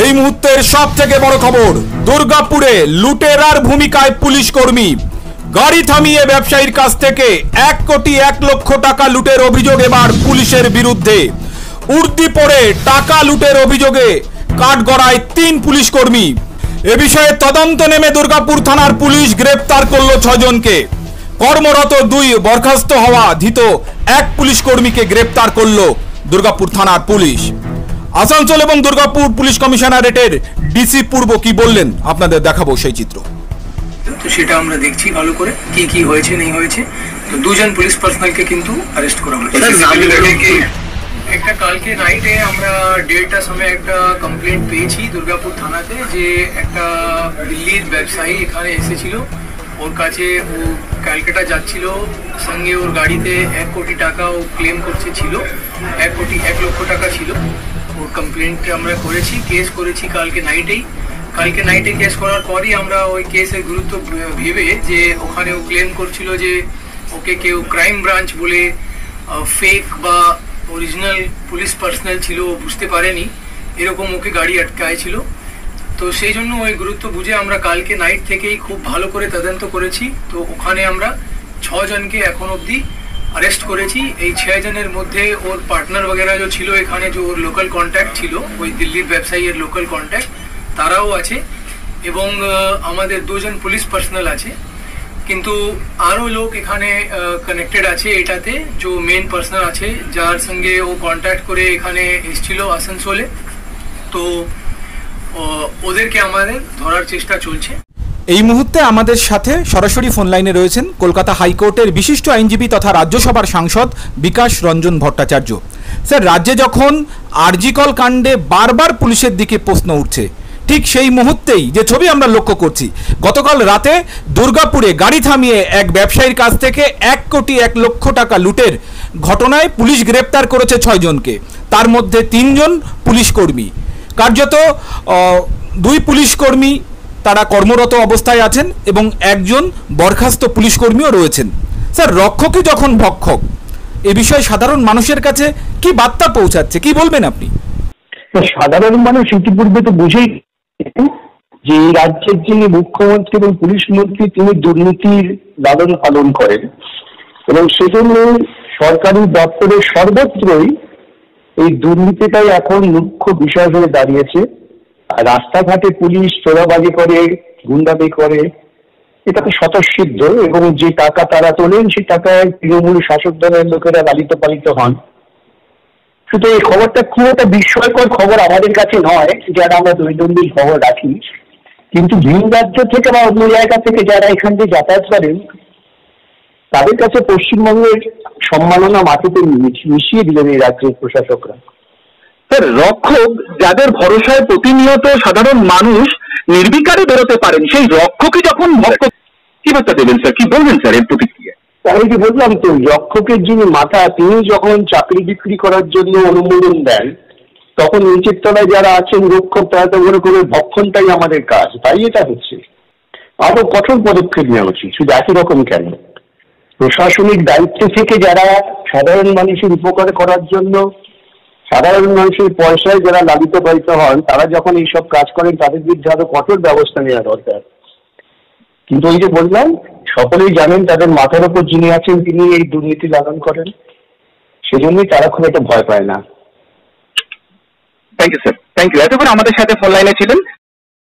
এই মুহূর্তের সব থেকে বড় খবর, দুর্গাপুরে লুটেরার ভূমিকায় পুলিশ কর্মী। গাড়ি থামিয়ে ব্যবসায়ীর কাছ থেকে 1,01,00,000 টাকা লুটের অভিযোগ এবার পুলিশের বিরুদ্ধে। উর্দি পরে টাকা লুটের অভিযোগে কাঠগড়ায় 3 পুলিশ কর্মী। এ বিষয়ে তদন্ত নেমে দুর্গাপুর থানার পুলিশ গ্রেপ্তার করল 6 জনকে। কর্মরত 2 বরখাস্ত হওয়া ধৃত 1 পুলিশ কর্মীকে গ্রেপ্তার করল দুর্গাপুর থানার পুলিশ। আসানসোল এবং দুর্গাপুর পুলিশ কমিশনারেটের ডিসি পূর্ব কি বললেন আপনাদের দেখাবো সেই চিত্র। তো সেটা আমরা দেখছি ভালো করে কি কি হয়েছে নেই হয়েছে। তো 2 জন পুলিশ পার্সোনালকে কিন্তু অ্যারেস্ট করা হয়েছে। একটা কালকে নাইটে আমরা 1:30টার সময় একটা কমপ্লেন্ট পেয়েছি দুর্গাপুর থানাতে যে একটা দিল্লির ব্যবসায়ী এখানে এসেছিল। ওর কাছে ও ক্যালকাটা যাচ্ছিল, সঙ্গে ওর গাড়িতে 1 কোটি টাকা ও ক্লেম করছে ছিল, 1,00,00,000 টাকা ছিল। ওর কমপ্লেন্ট আমরা করেছি, কেস করেছি কালকে নাইটে কেস করার পরই আমরা ওই কেসের গুরুত্ব ভেবে যে ওখানে ও ক্লেম করছিল যে ওকে কেউ ক্রাইম ব্রাঞ্চ বলে ফেক বা অরিজিনাল পুলিশ পার্সোনাল ছিল, বুঝতে পারেনি, এরকম ওকে গাড়ি আটকায়ছিল। তো সেই জন্য ওই গুরুত্ব বুঝে আমরা কালকে নাইট থেকেই খুব ভালো করে তদন্ত করেছি। তো ওখানে আমরা 6 জনকে এখন অবধি अरेस्ट করেছি। এই 6 জনের মধ্যে ওর পার্টনার वगैरह जो ছিল এখানে, जो ওর লোকাল কন্ট্যাক্ট ছিল, ওই দিল্লির ব্যবসায়ীর লোকাল কন্ট্যাক্ট, তারাও আছে এবং আমাদের 2 জন পুলিশ পার্সোনাল আছে। কিন্তু আরও লোক এখানে কানেক্টেড আছে এটাতে, जो মেন পার্সোনাল আছে যার সঙ্গে ও কন্ট্যাক্ট করে এখানে এসেছিল আসানসোলে। তো ওদেরকে আমাদের ধরার চেষ্টা চলছে। এই মুহূর্তে আমাদের সাথে সরাসরি ফোন লাইনে রয়েছেন কলকাতা হাইকোর্টের বিশিষ্ট আইনজীবী তথা রাজ্যসভার সাংসদ বিকাশ রঞ্জন ভট্টাচার্য। স্যার, রাজ্যে যখন আরজিকর কাণ্ডে বারবার পুলিশের দিকে প্রশ্ন উঠছে, ঠিক সেই মুহূর্তেই যে ছবি আমরা লক্ষ্য করছি, গতকাল রাতে দুর্গাপুরে গাড়ি থামিয়ে এক ব্যবসায়ীর কাছ থেকে 1,01,00,000 টাকা লুটের ঘটনায় পুলিশ গ্রেপ্তার করেছে 6 জনকে। তার মধ্যে 3 জন পুলিশ কর্মী। কার্যত 2 পুলিশ কর্মী তারা কর্মরত অবস্থায় আছেন এবং 1 জন বরখাস্ত পুলিশ কর্মীও রয়েছেন। স্যার, রক্ষকই যখন ভক্ষক, এ বিষয়ে সাধারণ মানুষের কাছে কি বার্তা পৌঁছাচ্ছে, কি বলবেন আপনি? সাধারণ মানুষ ইতিপূর্বে তো বুঝেই যে রাজ্যের যিনি মুখ্যমন্ত্রী এবং পুলিশ মন্ত্রী তিনি দুর্নীতির লালন পালন করেন এবং সেজন্য সরকারি দপ্তরের সর্বত্রই এই দুর্নীতিটাই এখন মুখ্য বিষয় হয়ে দাঁড়িয়েছে। আর রাস্তাঘাটে পুলিশ চোরাবাজি করে, গুন্ডামি করে, এটা তো স্বতঃসিদ্ধ এবং যে টাকা তারা তোলেন সেই টাকায় তৃণমূল শাসক দলের লোকেরা লালিত পালিত হন। শুধু এই খবরটা খুব একটা বিস্ময়কর খবর আমাদের কাছে নয়, যারা আমরা দৈনন্দিন খবর রাখি, কিন্তু ভিন রাজ্য থেকে বা অন্য জায়গা থেকে যারা এখান থেকে যাতায়াত করেন তাদের কাছে পশ্চিমবঙ্গের সম্মাননা মাটিতে মিশিয়ে দিলেন এই রাজ্যের প্রশাসকরা। স্যার, রক্ষক যাদের ভরসায় প্রতিনিয়ত সাধারণ মানুষ নির্বিকারে বেরোতে পারেন, সেই রক্ষকই যখন ভক্ষক, কি বার্তা দেবেন স্যার, কি বলবেন স্যার এর প্রতিক্রিয়া? আমি কি বললাম তো, রক্ষকের যিনি মাথা তিনি যখন চাকরি বিক্রি করার জন্য অনুমোদন দেন তখন নিচের তলায় যারা আছেন রক্ষক তারা তো মনে করে ভক্ষণটাই আমাদের কাজ, তাই এটা হচ্ছে। আরো কঠোর পদক্ষেপ নেওয়া উচিত, শুধু একই রকম কেন? প্রশাসনিক দায়িত্ব থেকে যারা সাধারণ মানুষের উপকার করার জন্য, সাধারণ মানুষের পয়সায় যারা লালিত পালিত হন, তারা যখন এইসব কাজ করেন তাদের বিরুদ্ধে আরো কঠোর ব্যবস্থা নেওয়া দরকার। কিন্তু ওই যে বললাম, সকলেই জানেন তাদের মাথার উপর যিনি আছেন তিনি এই দুর্নীতি লালন করেন, সেজন্যই তারা খুব একটা ভয় পায় না। Thank you sir, thank you. এতক্ষণ আমাদের সাথে ফোন লাইনে ছিলেন